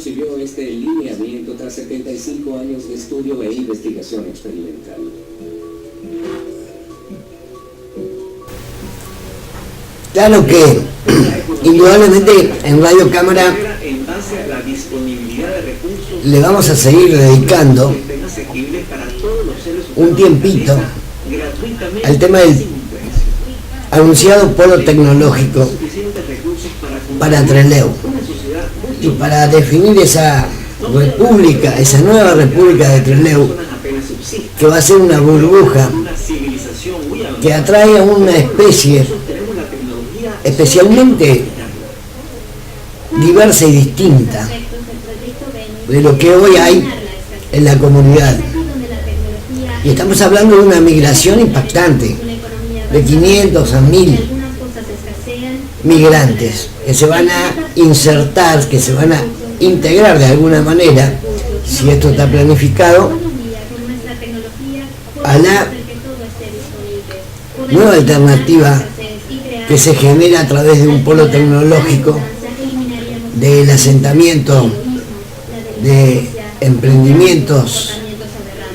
Recibió este lineamiento tras 75 años de estudio e investigación experimental. Claro que, indudablemente, en Radio Cámara le vamos a seguir dedicando un tiempito al tema del anunciado polo tecnológico para Trelew, y para definir esa república, esa nueva república de Trelew, que va a ser una burbuja que atrae a una especie especialmente diversa y distinta de lo que hoy hay en la comunidad. Y estamos hablando de una migración impactante, de 500 a 1000 migrantes que se van a insertar, que se van a integrar de alguna manera, si esto está planificado, a la nueva alternativa que se genera a través de un polo tecnológico, del asentamiento de emprendimientos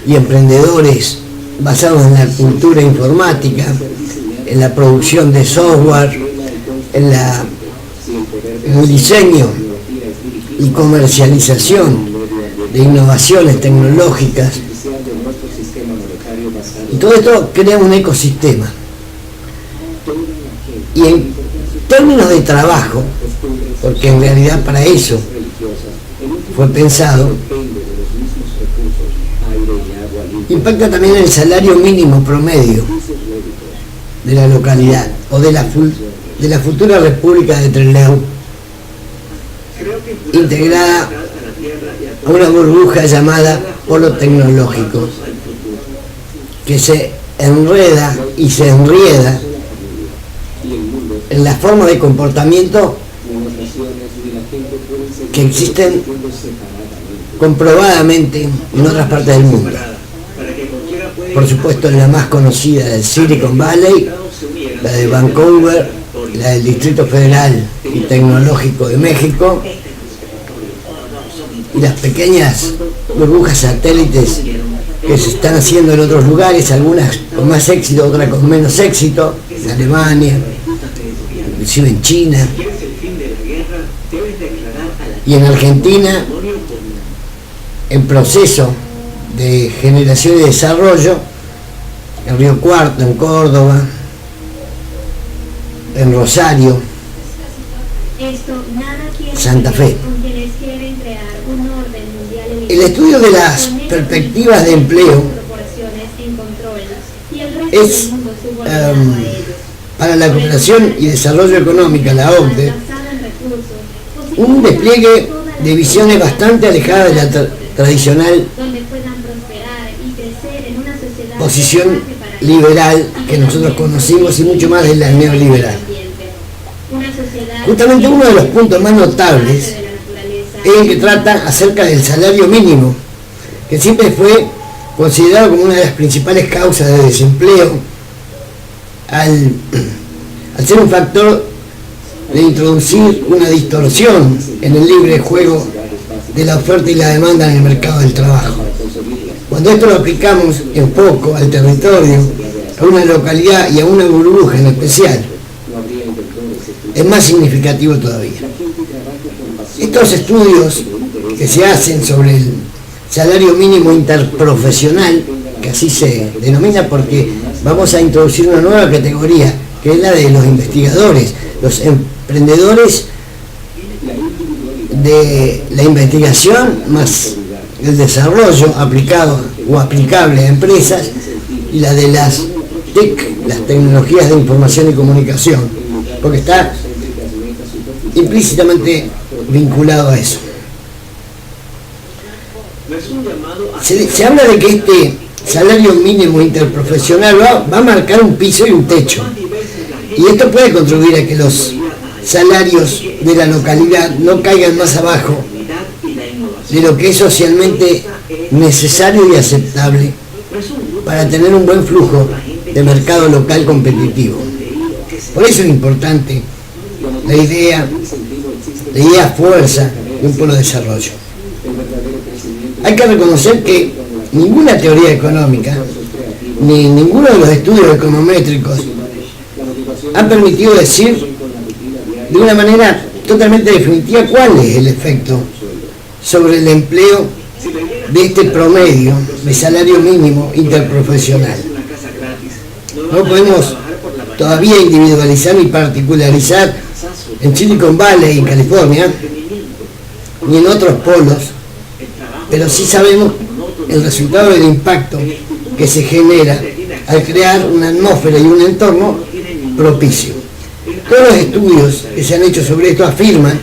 y emprendedores basados en la cultura informática, en la producción de software, en el diseño y comercialización de innovaciones tecnológicas. Y todo esto crea un ecosistema. Y en términos de trabajo, porque en realidad para eso fue pensado, impacta también el salario mínimo promedio de la localidad o de la futura República de Trelew, integrada a una burbuja llamada polo tecnológico, que se enreda y se enrieda en las formas de comportamiento que existen comprobadamente en otras partes del mundo. Por supuesto, la más conocida del Silicon Valley, la de Vancouver, la del Distrito Federal y Tecnológico de México, y las pequeñas burbujas satélites que se están haciendo en otros lugares, algunas con más éxito, otras con menos éxito, en Alemania, inclusive en China, y en Argentina, en proceso de generación y desarrollo, en Río Cuarto, en Córdoba, en Rosario, Santa Fe. El estudio de las perspectivas de empleo es para la Cooperación y Desarrollo Económica, la OCDE, un despliegue de visiones bastante alejadas de la tradicional posición liberal que nosotros conocimos, y mucho más de la neoliberal. Justamente uno de los puntos más notables es el que trata acerca del salario mínimo, que siempre fue considerado como una de las principales causas de desempleo, al ser un factor de introducir una distorsión en el libre juego de la oferta y la demanda en el mercado del trabajo. Cuando esto lo aplicamos en poco al territorio, a una localidad y a una burbuja en especial, es más significativo todavía. Estos estudios que se hacen sobre el salario mínimo interprofesional, que así se denomina porque vamos a introducir una nueva categoría, que es la de los investigadores, los emprendedores de la investigación más el desarrollo aplicado o aplicable a empresas, y la de las TIC, las tecnologías de información y comunicación, porque está implícitamente vinculado a eso. Se habla de que este salario mínimo interprofesional va a marcar un piso y un techo, y esto puede contribuir a que los salarios de la localidad no caigan más abajo de lo que es socialmente necesario y aceptable para tener un buen flujo de mercado local competitivo. Por eso es importante la idea fuerza de un polo de desarrollo. Hay que reconocer que ninguna teoría económica, ni ninguno de los estudios econométricos han permitido decir de una manera totalmente definitiva cuál es el efecto sobre el empleo de este promedio de salario mínimo interprofesional. No podemos todavía individualizar ni particularizar en Silicon Valley, en California, ni en otros polos, pero sí sabemos el resultado del impacto que se genera al crear una atmósfera y un entorno propicio. Todos los estudios que se han hecho sobre esto afirman,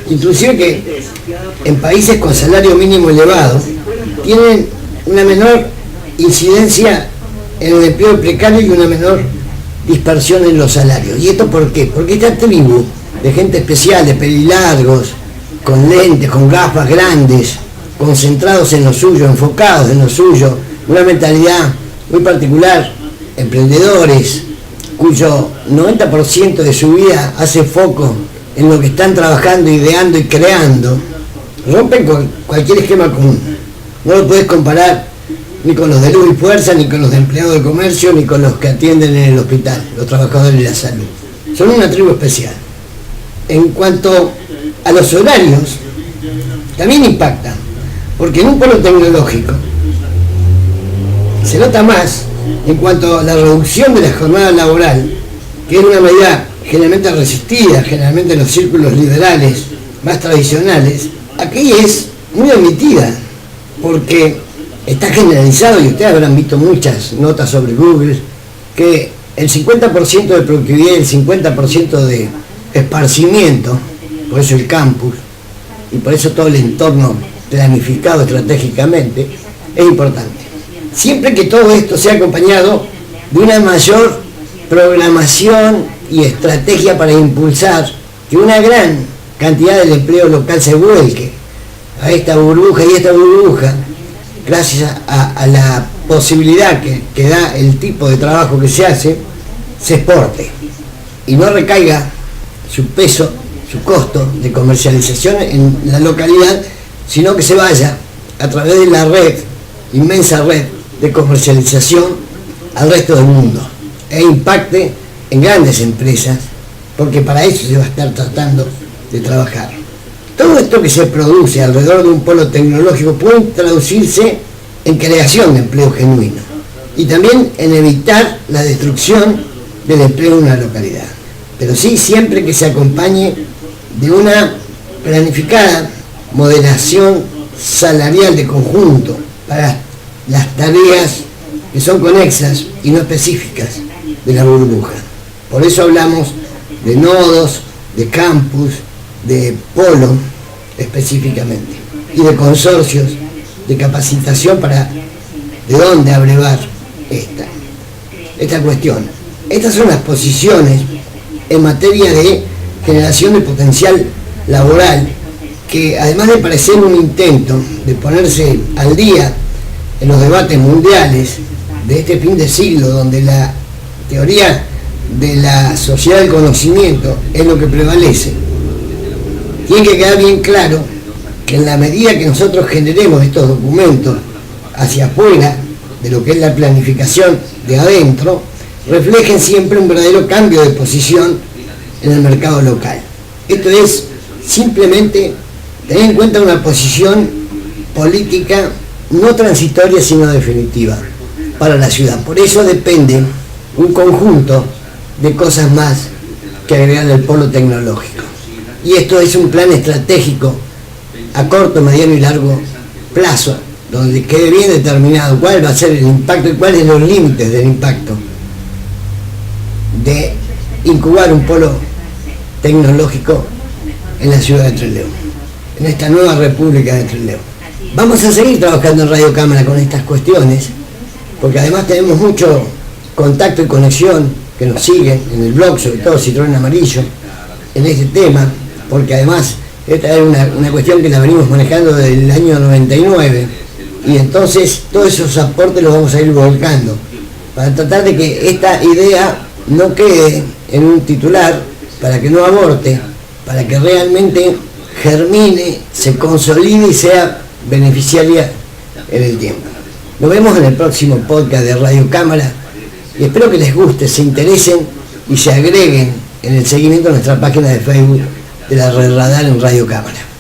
inclusive, que en países con salario mínimo elevado tienen una menor incidencia en el empleo precario y una menor dispersión en los salarios. ¿Y esto por qué? Porque esta tribu de gente especial, de pelilargos, con lentes, con gafas grandes, concentrados en lo suyo, enfocados en lo suyo, una mentalidad muy particular, emprendedores, cuyo 90% de su vida hace foco en lo que están trabajando, ideando y creando, rompen con cualquier esquema común. No lo puedes comparar ni con los de luz y fuerza, ni con los de empleados de comercio, ni con los que atienden en el hospital, los trabajadores de la salud. Son una tribu especial. En cuanto a los horarios, también impactan, porque en un polo tecnológico se nota más en cuanto a la reducción de la jornada laboral, que es una medida generalmente resistida, generalmente en los círculos liberales más tradicionales. Aquí es muy omitida, porque está generalizado, y ustedes habrán visto muchas notas sobre Google, que el 50% de productividad y el 50% de esparcimiento, por eso el campus, y por eso todo el entorno planificado estratégicamente, es importante. Siempre que todo esto sea acompañado de una mayor programación y estrategia para impulsar que una gran cantidad del empleo local se vuelque a esta burbuja, y esta burbuja, gracias a la posibilidad que da el tipo de trabajo que se hace, se exporte y no recaiga su peso, su costo de comercialización en la localidad, sino que se vaya a través de la red, inmensa red de comercialización, al resto del mundo e impacte en grandes empresas, porque para eso se va a estar tratando de trabajar. Todo esto que se produce alrededor de un polo tecnológico puede traducirse en creación de empleo genuino y también en evitar la destrucción del empleo en una localidad, pero sí siempre que se acompañe de una planificada moderación salarial de conjunto para las tareas que son conexas y no específicas de la burbuja. Por eso hablamos de nodos, de campus, de polo específicamente, y de consorcios de capacitación para de dónde abrevar esta cuestión. Estas son las posiciones en materia de generación de potencial laboral, que además de parecer un intento de ponerse al día en los debates mundiales de este fin de siglo, donde la teoría de la sociedad del conocimiento es lo que prevalece, tiene que quedar bien claro que en la medida que nosotros generemos estos documentos hacia afuera de lo que es la planificación de adentro, reflejen siempre un verdadero cambio de posición en el mercado local. Esto es simplemente tener en cuenta una posición política no transitoria sino definitiva para la ciudad. Por eso depende un conjunto de cosas más que agregar el polo tecnológico. Y esto es un plan estratégico a corto, mediano y largo plazo, donde quede bien determinado cuál va a ser el impacto y cuáles son los límites del impacto de incubar un polo tecnológico en la ciudad de Tres León, en esta nueva república de Tres León. Vamos a seguir trabajando en Radio Cámara con estas cuestiones, porque además tenemos mucho contacto y conexión que nos siguen en el blog, sobre todo Citroën Amarillo, en este tema, porque además esta es una cuestión que la venimos manejando desde el año 99, y entonces todos esos aportes los vamos a ir volcando para tratar de que esta idea no quede en un titular, para que no aborte, para que realmente germine, se consolide y sea beneficiaria en el tiempo. Nos vemos en el próximo podcast de Radio Cámara y espero que les guste, se interesen y se agreguen en el seguimiento de nuestra página de Facebook de la Red Radar en Radio Cámara.